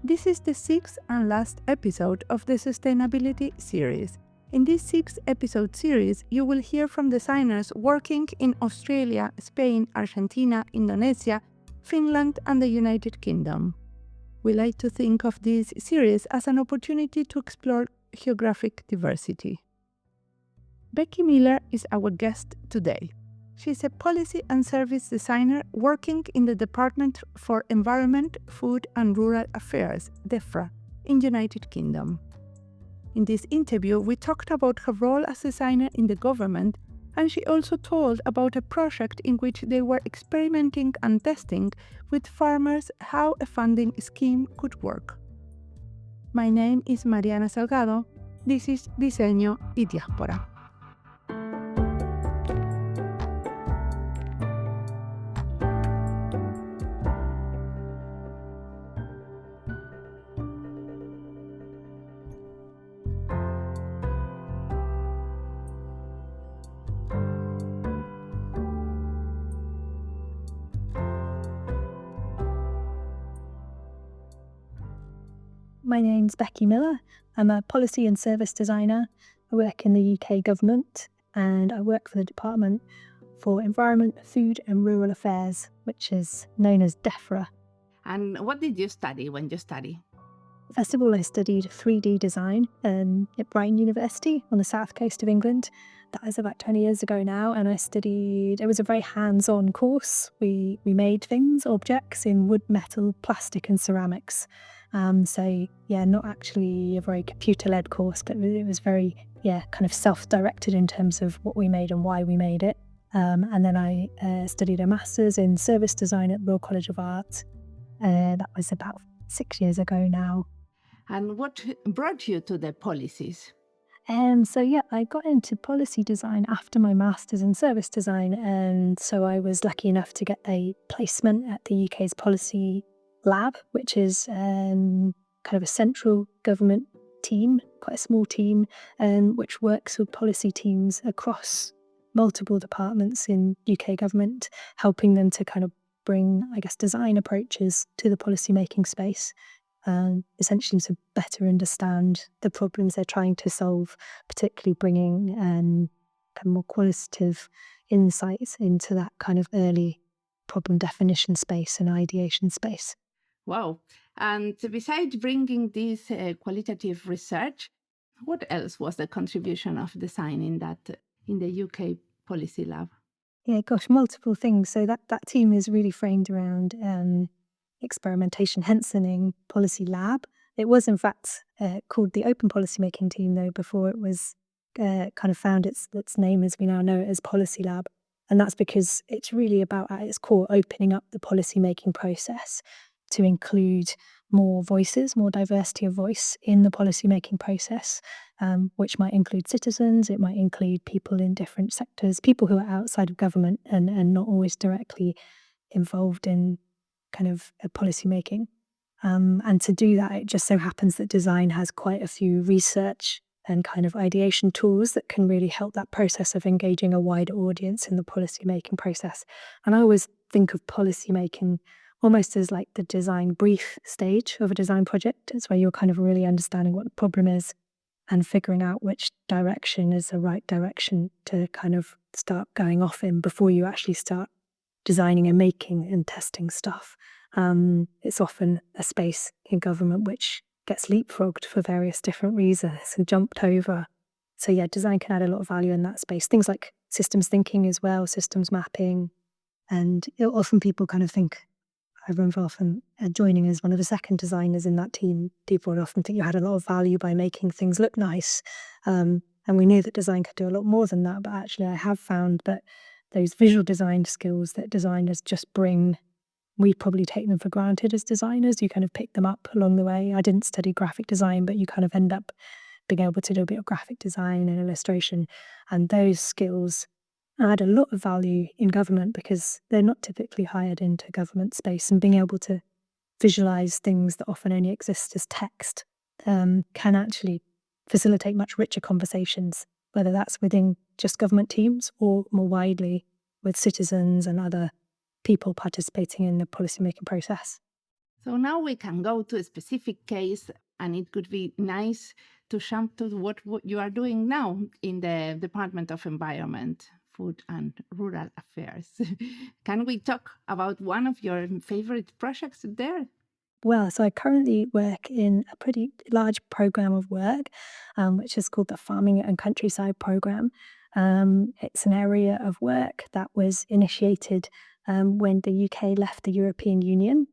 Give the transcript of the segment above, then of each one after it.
This is the sixth and last episode of the Sustainability series. In this 6-episode series, you will hear from designers working in Australia, Spain, Argentina, Indonesia, Finland, and the United Kingdom. We like to think of this series as an opportunity to explore geographic diversity. Becky Miller is our guest today. She's a policy and service designer working in the Department for Environment, Food and Rural Affairs, DEFRA, in United Kingdom. In this interview, we talked about her role as designer in the government, and she also told about a project in which they were experimenting and testing with farmers how a funding scheme could work. My name is Mariana Salgado. This is Diseño y Diáspora. My name's Becky Miller. I'm a policy and service designer. I work in the UK government and I work for the Department for Environment, Food and Rural Affairs, which is known as DEFRA. And what did you study when you studied? First of all, I studied 3D design at Reino University on the south coast of England. That was about 20 years ago now, and it was a very hands-on course. We made things, objects in wood, metal, plastic and ceramics. Not actually a very computer-led course, but it was very, kind of self-directed in terms of what we made and why we made it. And then I studied a master's in service design at Royal College of Art. That was about 6 years ago now. And what brought you to the policies? I got into policy design after my master's in service design, and so I was lucky enough to get a placement at the UK's policy lab, which is kind of a central government team, quite a small team, which works with policy teams across multiple departments in UK government, helping them to kind of bring, design approaches to the policy making space, essentially to better understand the problems they're trying to solve, particularly bringing kind of more qualitative insights into that kind of early problem definition space and ideation space. Wow. And besides bringing this qualitative research, what else was the contribution of design in the UK policy lab? Multiple things. So that team is really framed around experimentation, hence the name Policy Lab. It was in fact called the Open Policymaking Team, though, before it was kind of found its name as we now know it as Policy Lab. And that's because it's really about, at its core, opening up the policymaking process to include more voices, more diversity of voice in the policymaking process, which might include citizens, it might include people in different sectors, people who are outside of government and not always directly involved in kind of policymaking. And to do that, it just so happens that design has quite a few research and kind of ideation tools that can really help that process of engaging a wider audience in the policymaking process. And I always think of policymaking almost as like the design brief stage of a design project. It's where you're kind of really understanding what the problem is and figuring out which direction is the right direction to kind of start going off in before you actually start designing and making and testing stuff. It's often a space in government which gets leapfrogged for various different reasons and jumped over. So design can add a lot of value in that space. Things like systems thinking as well, systems mapping. And often people kind of think, I remember often joining as one of the second designers in that team, people would often think you had a lot of value by making things look nice. And we knew that design could do a lot more than that, but actually I have found that those visual design skills that designers just bring, we probably take them for granted as designers. You kind of pick them up along the way. I didn't study graphic design, but you kind of end up being able to do a bit of graphic design and illustration. And those skills add a lot of value in government because they're not typically hired into government space, and being able to visualize things that often only exist as text can actually facilitate much richer conversations, whether that's within just government teams or more widely with citizens and other people participating in the policymaking process. So now we can go to a specific case, and it could be nice to jump to what you are doing now in the Department of Environment, Food and Rural Affairs. Can we talk about one of your favorite projects there? Well, so I currently work in a pretty large program of work, which is called the Farming and Countryside Program. It's an area of work that was initiated when the UK left the European Union.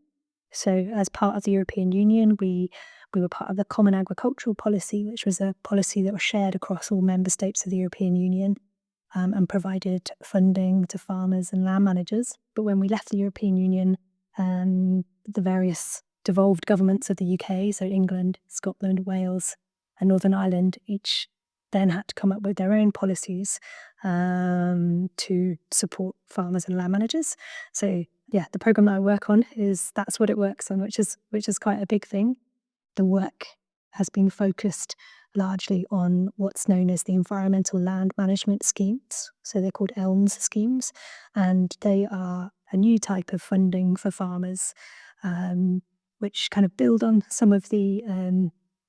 So, as part of the European Union, we were part of the Common Agricultural Policy, which was a policy that was shared across all member states of the European Union and provided funding to farmers and land managers. But when we left the European Union, the various devolved governments of the UK, so England, Scotland, Wales, and Northern Ireland, each then had to come up with their own policies to support farmers and land managers. So yeah, the program that I work on that's what it works on, which is quite a big thing. The work has been focused largely on what's known as the environmental land management schemes. So they're called ELMS schemes, and they are a new type of funding for farmers, which kind of build on some of the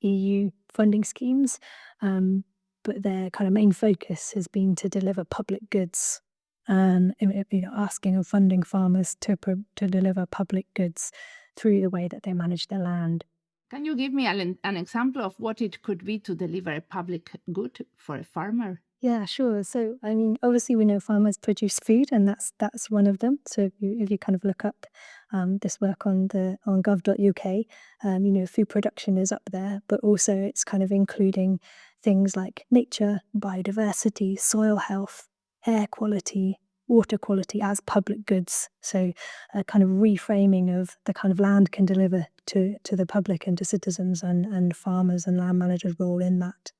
EU funding schemes. But their kind of main focus has been to deliver public goods, and asking and funding farmers to deliver public goods through the way that they manage their land. Can you give me an example of what it could be to deliver a public good for a farmer? Yeah, sure. So, I mean, obviously we know farmers produce food, and that's one of them. So if you kind of look up this work on gov.uk, food production is up there, but also it's kind of including things like nature, biodiversity, soil health, air quality, water quality as public goods. So a kind of reframing of the kind of land can deliver to the public and to citizens and farmers and land managers' role in that.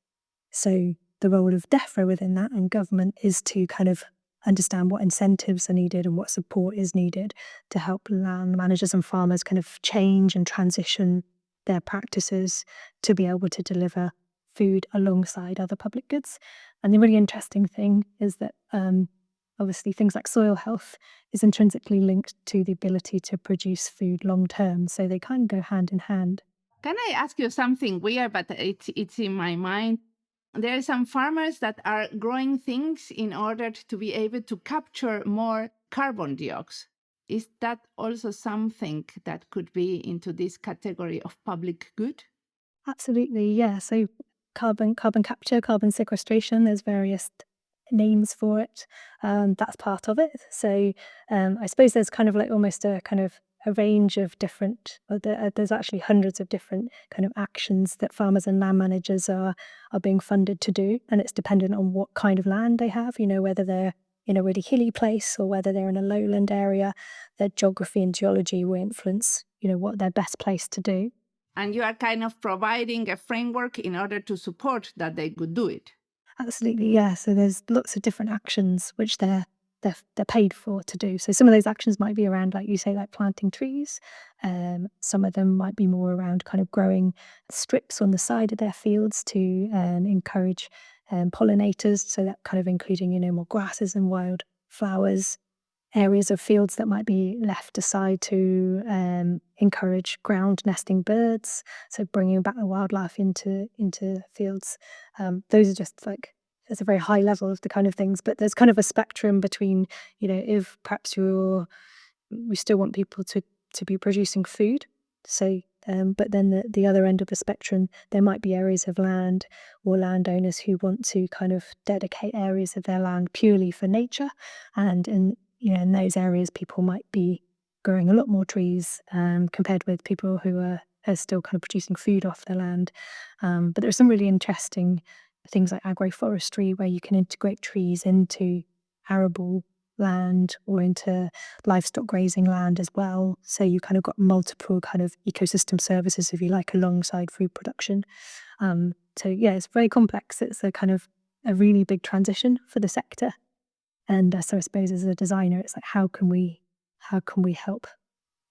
So the role of DEFRA within that and government is to kind of understand what incentives are needed and what support is needed to help land managers and farmers kind of change and transition their practices to be able to deliver food alongside other public goods. And the really interesting thing is that obviously things like soil health is intrinsically linked to the ability to produce food long term. So they kind of go hand in hand. Can I ask you something weird, but it's in my mind? There are some farmers that are growing things in order to be able to capture more carbon dioxide. Is that also something that could be into this category of public good? Absolutely, yeah. So carbon capture, carbon sequestration, there's various names for it. That's part of it. So I suppose there's kind of like almost a kind of a range of different, there's actually hundreds of different kind of actions that farmers and land managers are being funded to do. And it's dependent on what kind of land they have, whether they're in a really hilly place or whether they're in a lowland area. Their geography and geology will influence, what they're best placed to do. And you are kind of providing a framework in order to support that they could do it. Absolutely, yeah. So there's lots of different actions which they're paid for to do. So some of those actions might be around, like you say, like planting trees. Some of them might be more around kind of growing strips on the side of their fields to encourage pollinators. So that kind of including, more grasses and wild flowers. Areas of fields that might be left aside to encourage ground nesting birds. So bringing back the wildlife into fields. Those are just like, it's a very high level of the kind of things, but there's kind of a spectrum between, if perhaps we still want people to be producing food. So, but then the other end of the spectrum, there might be areas of land or landowners who want to kind of dedicate areas of their land purely for nature. And in those areas, people might be growing a lot more trees compared with people who are still kind of producing food off their land. But there are some really interesting things like agroforestry, where you can integrate trees into arable land or into livestock grazing land as well. So you kind of got multiple kind of ecosystem services, if you like, alongside food production. So yeah, it's very complex. It's a kind of a really big transition for the sector. And so I suppose as a designer, it's like, how can we help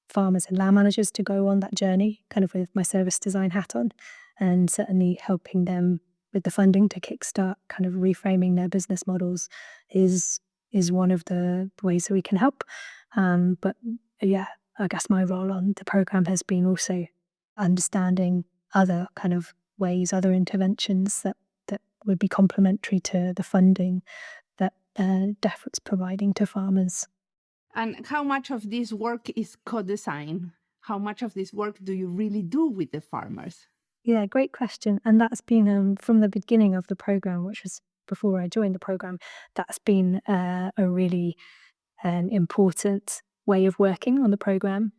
farmers and land managers to go on that journey, kind of with my service design hat on, and certainly helping them with the funding to kickstart kind of reframing their business models is one of the ways that we can help. But yeah, I guess my role on the programme has been also understanding other kind of ways, other interventions that would be complementary to the funding that DEFRA's providing to farmers. And how much of this work is co-design? How much of this work do you really do with the farmers? Yeah, great question. And that's been from the beginning of the programme, which was before I joined the programme, that's been a really important way of working on the programme,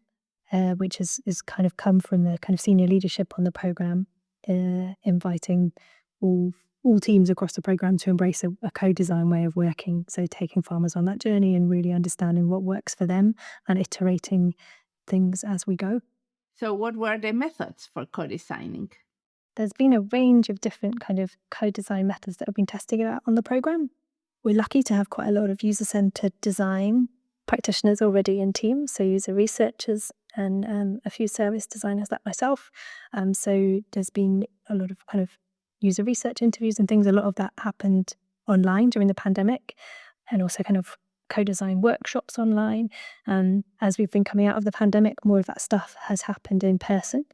which has kind of come from the kind of senior leadership on the programme, inviting all teams across the programme to embrace a co-design way of working. So taking farmers on that journey and really understanding what works for them and iterating things as we go. So what were the methods for co-designing? There's been a range of different kind of co-design methods that have been tested out on the programme. We're lucky to have quite a lot of user-centred design practitioners already in teams, so user researchers and a few service designers like myself. So there's been a lot of kind of user research interviews and things. A lot of that happened online during the pandemic, and also kind of co-design workshops online. As we've been coming out of the pandemic, more of that stuff has happened in person,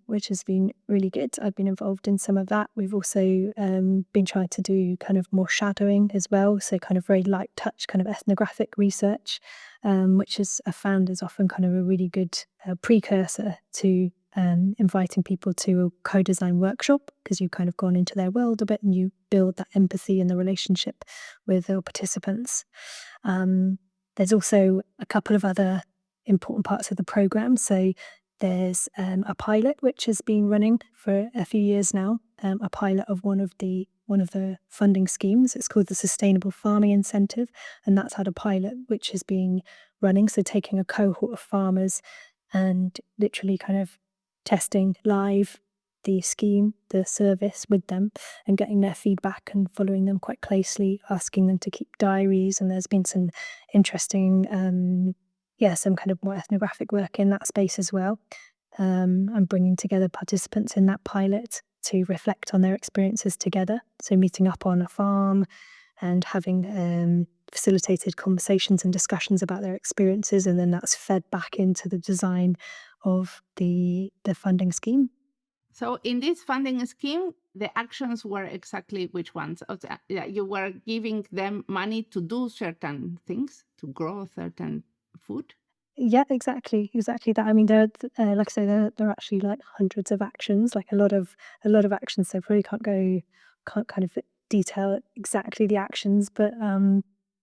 which has been really good. I've been involved in some of that. We've also been trying to do kind of more shadowing as well, so kind of very light touch kind of ethnographic research, which I found is often kind of a really good precursor to inviting people to a co-design workshop, because you've kind of gone into their world a bit and you build that empathy and the relationship with the participants. There's also a couple of other important parts of the programme. So there's a pilot which has been running for a few years now, a pilot of one of the funding schemes. It's called the Sustainable Farming Incentive, and that's had a pilot which has been running. So taking a cohort of farmers and literally kind of testing live the scheme, the service with them, and getting their feedback and following them quite closely, asking them to keep diaries. And there's been some interesting some kind of more ethnographic work in that space as well. And bringing together participants in that pilot to reflect on their experiences together. So meeting up on a farm and having facilitated conversations and discussions about their experiences, and then that's fed back into the design of the funding scheme. So in this funding scheme, the actions were exactly which ones? You were giving them money to do certain things, to grow certain food? Yeah, exactly that. I mean, there, like I say, there are actually like hundreds of actions, like a lot of actions. So probably can't kind of detail exactly the actions, but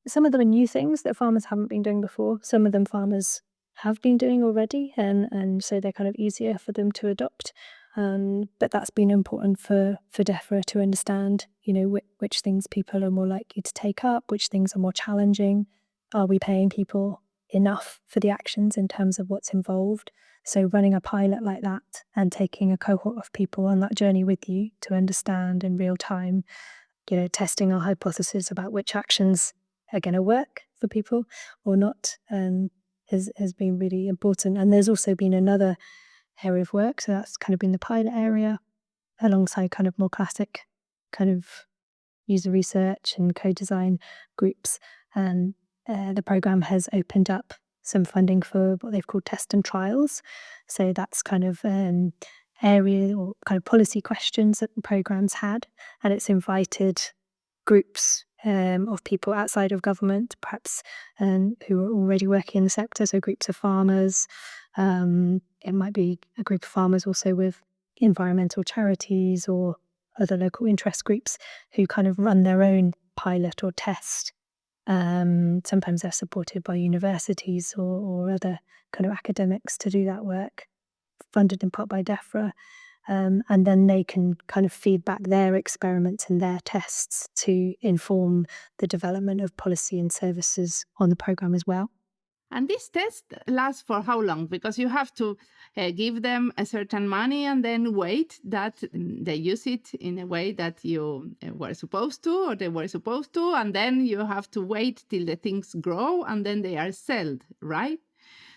some of them are new things that farmers haven't been doing before. Some of them farmers have been doing already, and so they're kind of easier for them to adopt. But that's been important for DEFRA to understand, you know, which things people are more likely to take up, which things are more challenging. Are we paying people enough for the actions in terms of what's involved? So running a pilot like that and taking a cohort of people on that journey with you to understand in real time, you know, testing our hypothesis about which actions are going to work for people or not, has been really important. And there's also been another area of work, so that's kind of been the pilot area, alongside kind of more classic kind of user research and co-design groups. And the programme has opened up some funding for what they've called test and trials. So that's kind of area or kind of policy questions that the programme's had, and it's invited groups of people outside of government, perhaps who are already working in the sector, so groups of farmers. It might be a group of farmers also with environmental charities or other local interest groups who kind of run their own pilot or test. Sometimes they're supported by universities or other kind of academics to do that work, funded in part by DEFRA. And then they can kind of feed back their experiments and their tests to inform the development of policy and services on the programme as well. And this test lasts for how long? Because you have to give them a certain money and then wait that they use it in a way that you were supposed to, or they were supposed to, and then you have to wait till the things grow and then they are sold, right?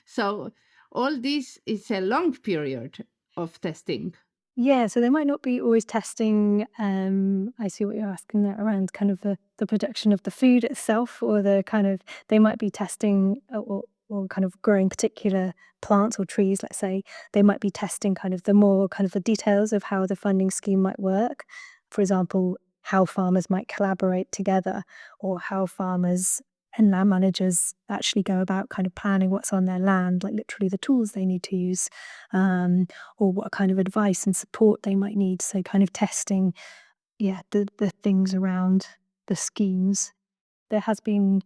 So all this is a long period of testing. Yeah, so they might not be always testing, I see what you're asking there, around kind of the production of the food itself, or the kind of, they might be testing or or kind of growing particular plants or trees, let's say, they might be testing kind of the details of how the funding scheme might work. For example, how farmers might collaborate together, or how farmers and land managers actually go about kind of planning what's on their land, like literally the tools they need to use, or what kind of advice and support they might need. So kind of testing, the things around the schemes. There has been,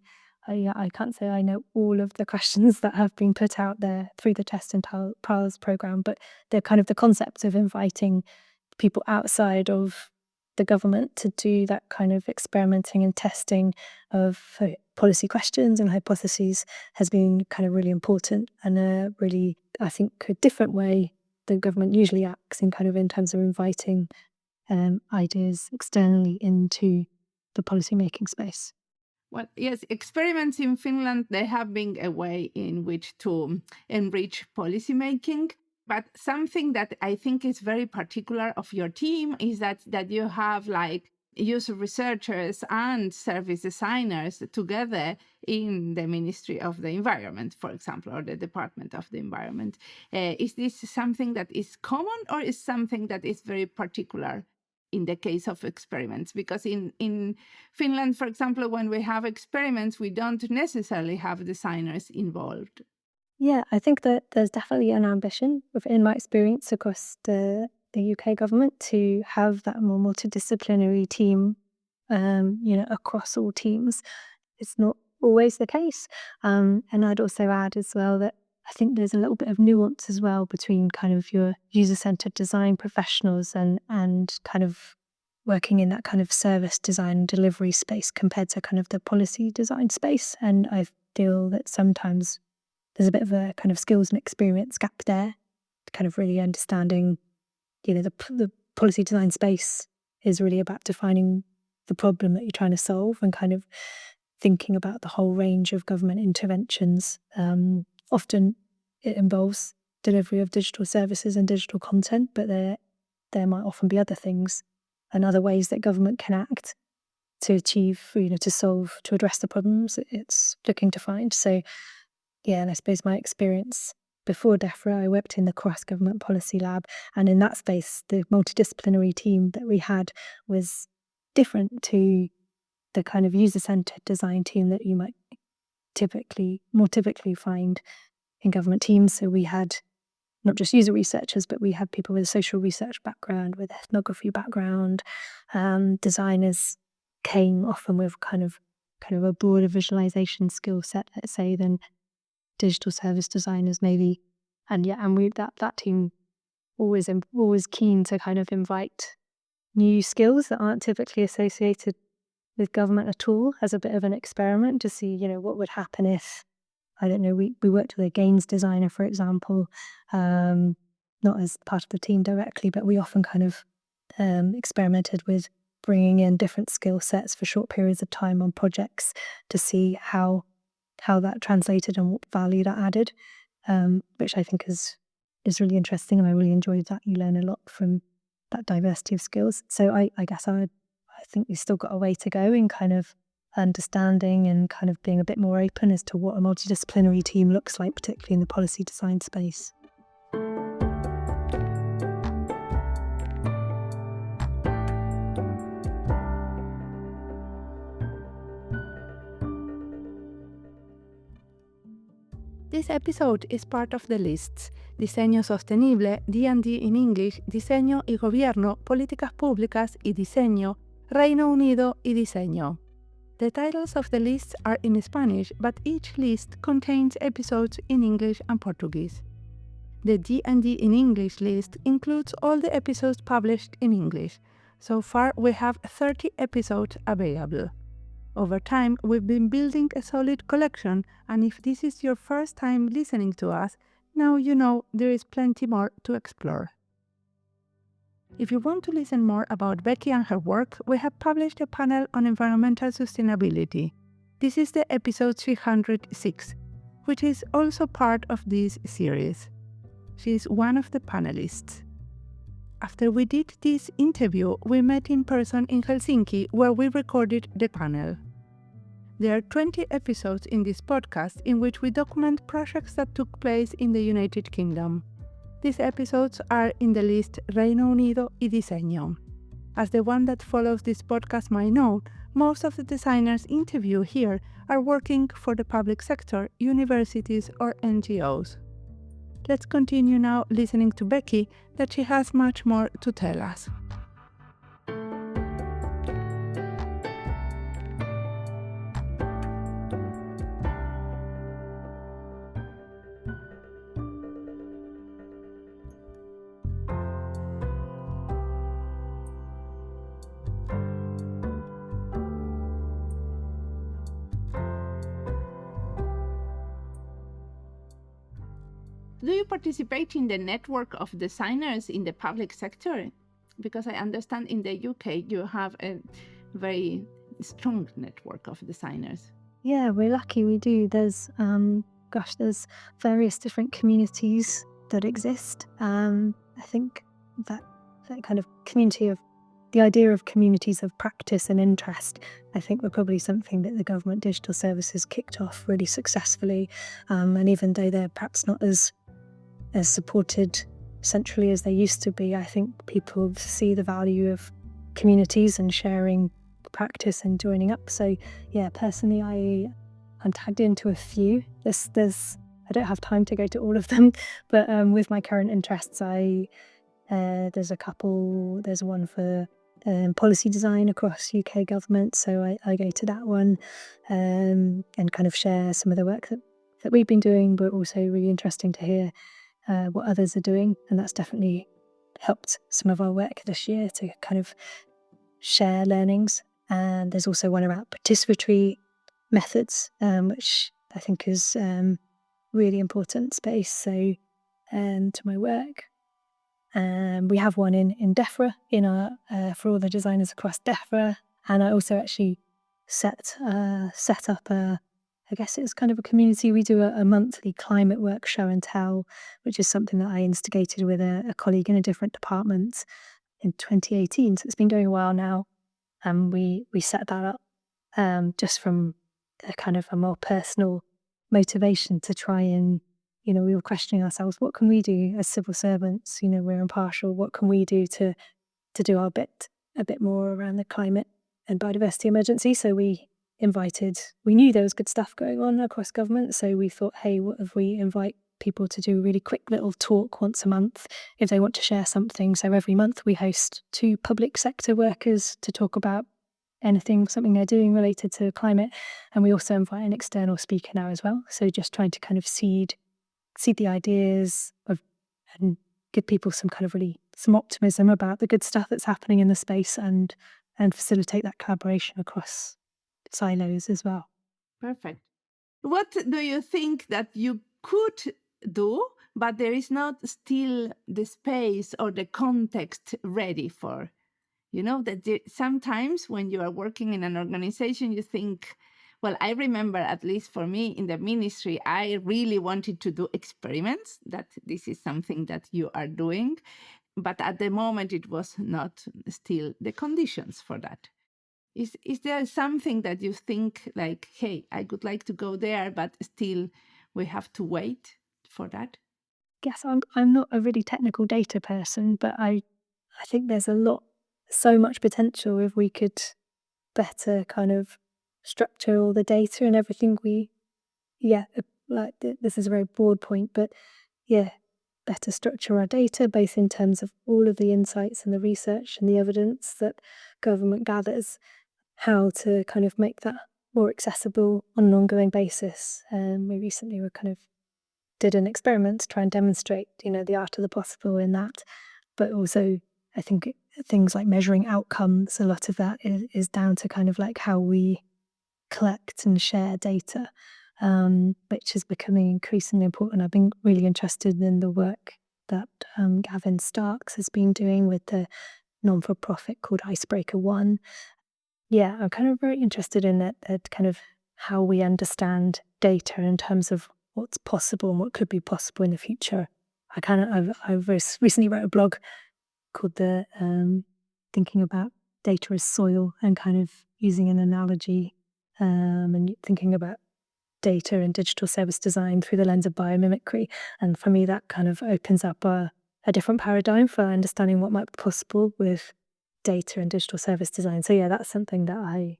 I can't say I know all of the questions that have been put out there through the Test and Trials program, but they're kind of the concept of inviting people outside of the government to do that kind of experimenting and testing of policy questions and hypotheses has been kind of really important, and a really, I think, a different way the government usually acts in terms of inviting ideas externally into the policymaking space. Well, yes, experiments in Finland, they have been a way in which to enrich policymaking. But something that I think is very particular of your team is that you have like user researchers and service designers together in the Ministry of the Environment, for example, or the Department of the Environment. Is this something that is common, or is something that is very particular in the case of experiments? Because in Finland, for example, when we have experiments, we don't necessarily have designers involved. Yeah, I think that there's definitely an ambition within my experience across the UK government to have that more multidisciplinary team, across all teams. It's not always the case. And I'd also add as well that I think there's a little bit of nuance as well between kind of your user-centered design professionals and kind of working in that kind of service design and delivery space compared to kind of the policy design space. And I feel that sometimes there's a bit of a kind of skills and experience gap there, kind of really understanding, the policy design space is really about defining the problem that you're trying to solve and kind of thinking about the whole range of government interventions. Often it involves delivery of digital services and digital content, but there might often be other things and other ways that government can act to achieve, to address the problems it's looking to find. So, yeah, and I suppose my experience before DEFRA, I worked in the cross-government policy lab, and in that space, the multidisciplinary team that we had was different to the kind of user-centered design team that you might more typically find in government teams. So we had not just user researchers, but we had people with a social research background, with ethnography background. Designers came often with kind of a broader visualization skill set, let's say, than digital service designers maybe. And that team always keen to kind of invite new skills that aren't typically associated with government at all as a bit of an experiment to see, what would happen if, I don't know, we worked with a games designer, for example, not as part of the team directly, but we often kind of experimented with bringing in different skill sets for short periods of time on projects to see how that translated and what value that added, which I think is really interesting, and I really enjoyed that. You learn a lot from that diversity of skills. So I guess I think we've still got a way to go in kind of understanding and kind of being a bit more open as to what a multidisciplinary team looks like, particularly in the policy design space. This episode is part of the lists Diseño Sostenible, D&D in English, Diseño y Gobierno, Políticas, Públicas y Diseño, Reino Unido y Diseño. The titles of the lists are in Spanish, but each list contains episodes in English and Portuguese. The D&D in English list includes all the episodes published in English. So far, we have 30 episodes available. Over time, we've been building a solid collection, and if this is your first time listening to us, now you know there is plenty more to explore. If you want to listen more about Becky and her work, we have published a panel on environmental sustainability. This is the episode 306, which is also part of this series. She is one of the panelists. After we did this interview, we met in person in Helsinki, where we recorded the panel. There are 20 episodes in this podcast in which we document projects that took place in the United Kingdom. These episodes are in the list Reino Unido y Diseño. As the one that follows this podcast might know, most of the designers interviewed here are working for the public sector, universities or NGOs. Let's continue now listening to Becky, that she has much more to tell us. Do you participate in the network of designers in the public sector? Because I understand in the UK you have a very strong network of designers. Yeah, we're lucky we do. There's various different communities that exist. I think that kind of the idea of communities of practice and interest, I think were probably something that the government digital services kicked off really successfully. And even though they're perhaps not as supported centrally as they used to be, I think people see the value of communities and sharing practice and joining up. So yeah, personally I'm tagged into a few. I don't have time to go to all of them, but with my current interests, there's a couple. There's one for policy design across UK government, so I go to that one and kind of share some of the work that we've been doing, but also really interesting to hear what others are doing, and that's definitely helped some of our work this year to kind of share learnings. And there's also one about participatory methods, which I think is really important space. So to my work, we have one in DEFRA for all the designers across DEFRA, and I also actually set up I guess it's kind of a community. We do a monthly climate work show and tell, which is something that I instigated with a colleague in a different department in 2018. So it's been going a while now. And we set that up just from a kind of a more personal motivation to try and, we were questioning ourselves, what can we do as civil servants? We're impartial. What can we do to do our bit a bit more around the climate and biodiversity emergency? So we knew there was good stuff going on across government. So we thought, hey, what if we invite people to do a really quick little talk once a month if they want to share something. So every month we host 2 public sector workers to talk about something they're doing related to climate. And we also invite an external speaker now as well. So just trying to kind of seed the ideas and give people some optimism about the good stuff that's happening in the space and facilitate that collaboration across silos as well. Perfect. What do you think that you could do, but there is not still the space or the context ready for? That sometimes when you are working in an organization, you think, well, I remember, at least for me in the ministry, I really wanted to do experiments, that this is something that you are doing. But at the moment, it was not still the conditions for that. Is there something that you think like, hey, I would like to go there, but still we have to wait for that? Yes, I'm not a really technical data person, but I think there's so much potential if we could better kind of structure all the data and everything this is a very broad point, but better structure our data, both in terms of all of the insights and the research and the evidence that government gathers, how to kind of make that more accessible on an ongoing basis. We recently did an experiment to try and demonstrate, the art of the possible in that, but also I think things like measuring outcomes, a lot of that is down to kind of like how we collect and share data, which is becoming increasingly important. I've been really interested in the work that Gavin Starks has been doing with the non-for-profit called Icebreaker One. Yeah, I'm kind of very interested in it, at kind of how we understand data in terms of what's possible and what could be possible in the future. I've recently wrote a blog called Thinking About Data as Soil, and kind of using an analogy and thinking about data and digital service design through the lens of biomimicry. And for me, that kind of opens up a different paradigm for understanding what might be possible with data and digital service design. So yeah, that's something that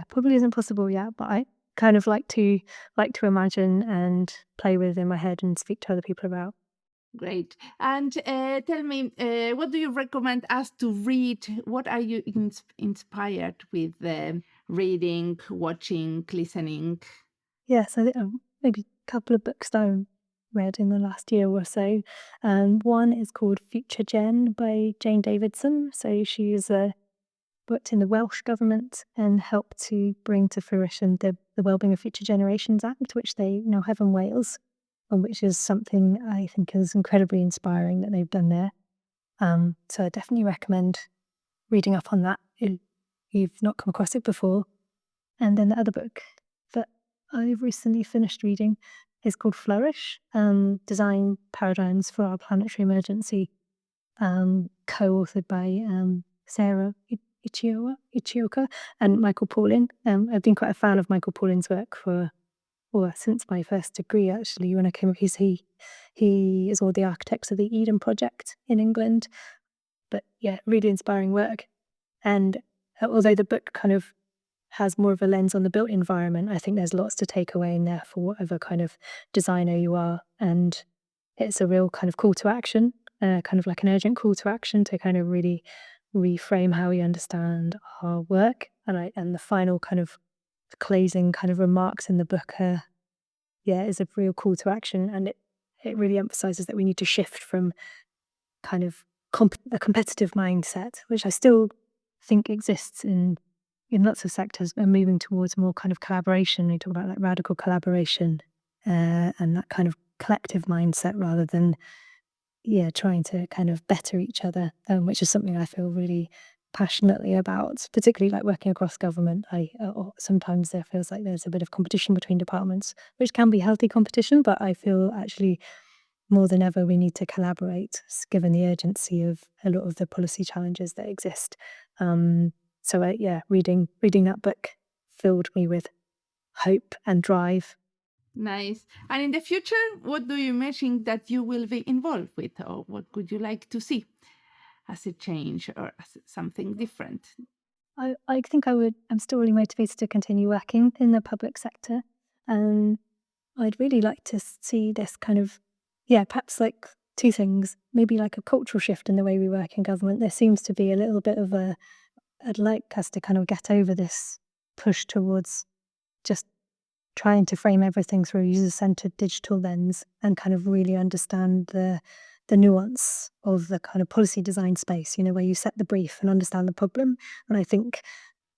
probably isn't possible yet, but I kind of like to imagine and play with in my head and speak to other people about. Great. And tell me, what do you recommend us to read? What are you inspired with reading, watching, listening? Yes, I think maybe a couple of books that I've read in the last year or so. One is called Future Gen by Jane Davidson. So she's worked in the Welsh government and helped to bring to fruition the Wellbeing of Future Generations Act, which they now have in Wales, and which is something I think is incredibly inspiring that they've done there. So I definitely recommend reading up on that if you've not come across it before. And then the other book that I've recently finished reading is called Flourish, Design Paradigms for Our Planetary Emergency, co-authored by Sarah Ichioka and Michael Paulin. I've been quite a fan of Michael Paulin's work since my first degree, actually, when I came up. He is one of the architects of the Eden Project in England. But yeah, really inspiring work. And although the book kind of has more of a lens on the built environment, I think there's lots to take away in there for whatever kind of designer you are. And it's a real kind of call to action, kind of like an urgent call to action to kind of really reframe how we understand our work. And the final kind of closing kind of remarks in the book is a real call to action. And it really emphasizes that we need to shift from kind of a competitive mindset, which I still think exists in lots of sectors, and moving towards more kind of collaboration. We talk about like radical collaboration and that kind of collective mindset rather than trying to kind of better each other, which is something I feel really passionately about, particularly like working across government. Sometimes there feels like there's a bit of competition between departments, which can be healthy competition, but I feel actually more than ever we need to collaborate, given the urgency of a lot of the policy challenges that exist. So reading that book filled me with hope and drive. Nice. And in the future, what do you imagine that you will be involved with, or what would you like to see as a change or as something different? I think I'm still really motivated to continue working in the public sector. And I'd really like to see this kind of, perhaps like two things, maybe like a cultural shift in the way we work in government. There seems to be a little bit of I'd like us to kind of get over this push towards just trying to frame everything through a user-centered digital lens and kind of really understand the nuance of the kind of policy design space, where you set the brief and understand the problem. And I think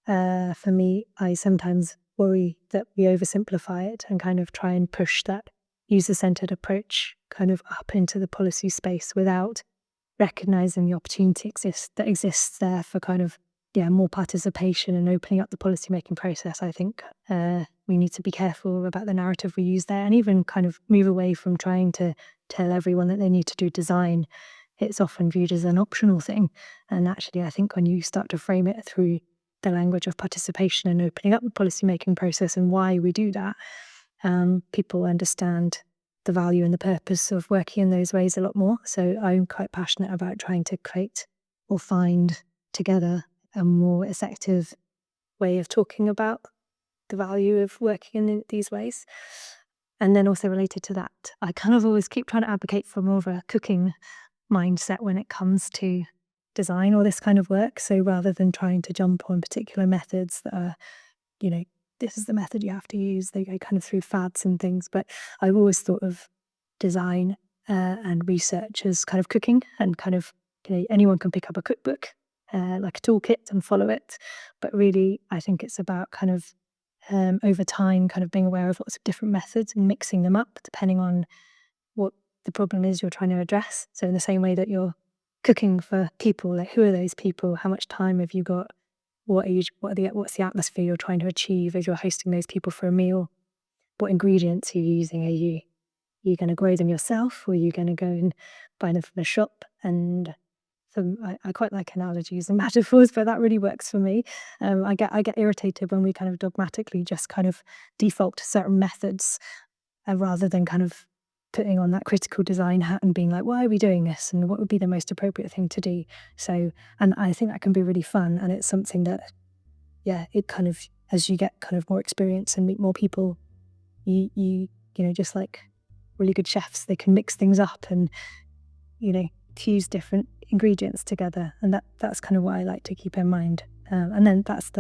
for me, I sometimes worry that we oversimplify it and kind of try and push that user-centered approach kind of up into the policy space without recognizing the opportunity that exists there for kind of more participation and opening up the policymaking process. I think we need to be careful about the narrative we use there, and even kind of move away from trying to tell everyone that they need to do design. It's often viewed as an optional thing. And actually, I think when you start to frame it through the language of participation and opening up the policymaking process and why we do that, people understand the value and the purpose of working in those ways a lot more. So I'm quite passionate about trying to create or find together a more effective way of talking about the value of working in these ways. And then also related to that, I kind of always keep trying to advocate for more of a cooking mindset when it comes to design or this kind of work. So rather than trying to jump on particular methods that are, this is the method you have to use, they go kind of through fads and things. But I've always thought of design and research as kind of cooking, and kind of, anyone can pick up a cookbook, like a toolkit, and follow it. But really, I think it's about kind of over time, kind of being aware of lots of different methods and mixing them up depending on what the problem is you're trying to address. So in the same way that you're cooking for people, like who are those people? How much time have you got? What's the atmosphere you're trying to achieve as you're hosting those people for a meal? What ingredients are you using? Are you going to grow them yourself, or are you going to go and buy them from a shop? And I quite like analogies and metaphors, but that really works for me. I get irritated when we kind of dogmatically just kind of default to certain methods, rather than kind of putting on that critical design hat and being like, why are we doing this, and what would be the most appropriate thing to do? So, and I think that can be really fun, and it's something that, yeah, it kind of, as you get kind of more experience and meet more people, you know, just like really good chefs, they can mix things up and, you know, fuse different ingredients together, and that's kind of what I like to keep in mind. And then that's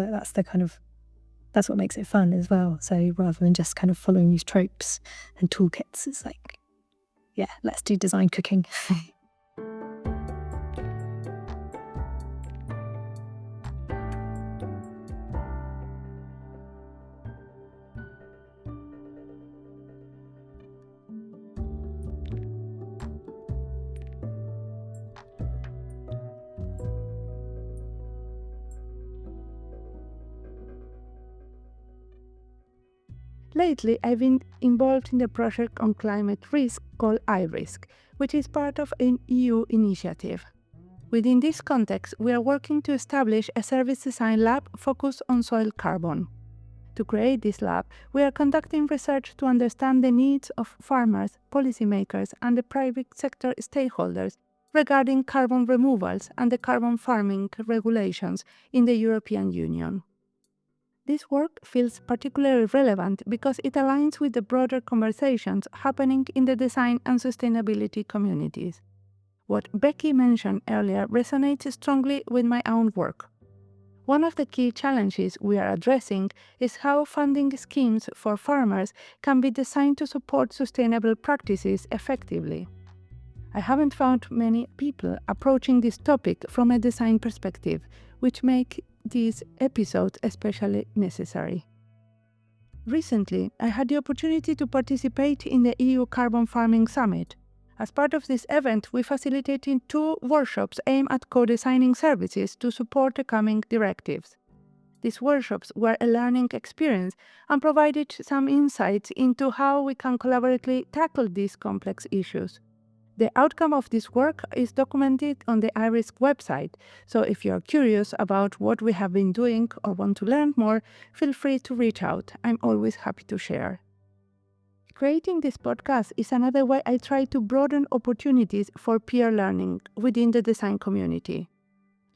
what makes it fun as well. So rather than just kind of following these tropes and toolkits, it's like, yeah, let's do design cooking. Lately, I've been involved in the project on climate risk called iRisk, which is part of an EU initiative. Within this context, we are working to establish a service design lab focused on soil carbon. To create this lab, we are conducting research to understand the needs of farmers, policymakers, and the private sector stakeholders regarding carbon removals and the carbon farming regulations in the European Union. This work feels particularly relevant because it aligns with the broader conversations happening in the design and sustainability communities. What Becky mentioned earlier resonates strongly with my own work. One of the key challenges we are addressing is how funding schemes for farmers can be designed to support sustainable practices effectively. I haven't found many people approaching this topic from a design perspective, which makes this episode especially necessary. Recently, I had the opportunity to participate in the EU Carbon Farming Summit. As part of this event, we facilitated 2 workshops aimed at co-designing services to support the coming directives. These workshops were a learning experience and provided some insights into how we can collaboratively tackle these complex issues. The outcome of this work is documented on the iRisk website, so if you are curious about what we have been doing or want to learn more, feel free to reach out. I'm always happy to share. Creating this podcast is another way I try to broaden opportunities for peer learning within the design community.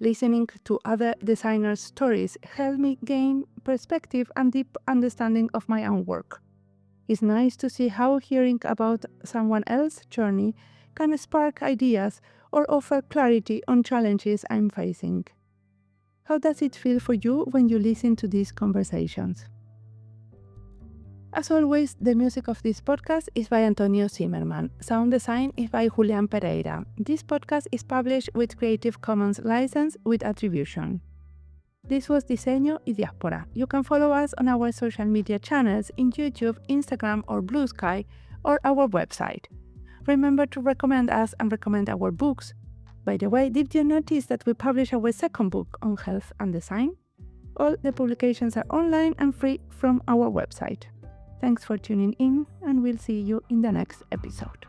Listening to other designers' stories helped me gain perspective and deep understanding of my own work. It's nice to see how hearing about someone else's journey can spark ideas or offer clarity on challenges I'm facing. How does it feel for you when you listen to these conversations? As always, the music of this podcast is by Antonio Zimmerman. Sound design is by Julian Pereira. This podcast is published with Creative Commons license with attribution. This was Diseño y Diáspora. You can follow us on our social media channels in YouTube, Instagram, or Blue Sky, or our website. Remember to recommend us and recommend our books. By the way, did you notice that we published our second book on health and design? All the publications are online and free from our website. Thanks for tuning in, and we'll see you in the next episode.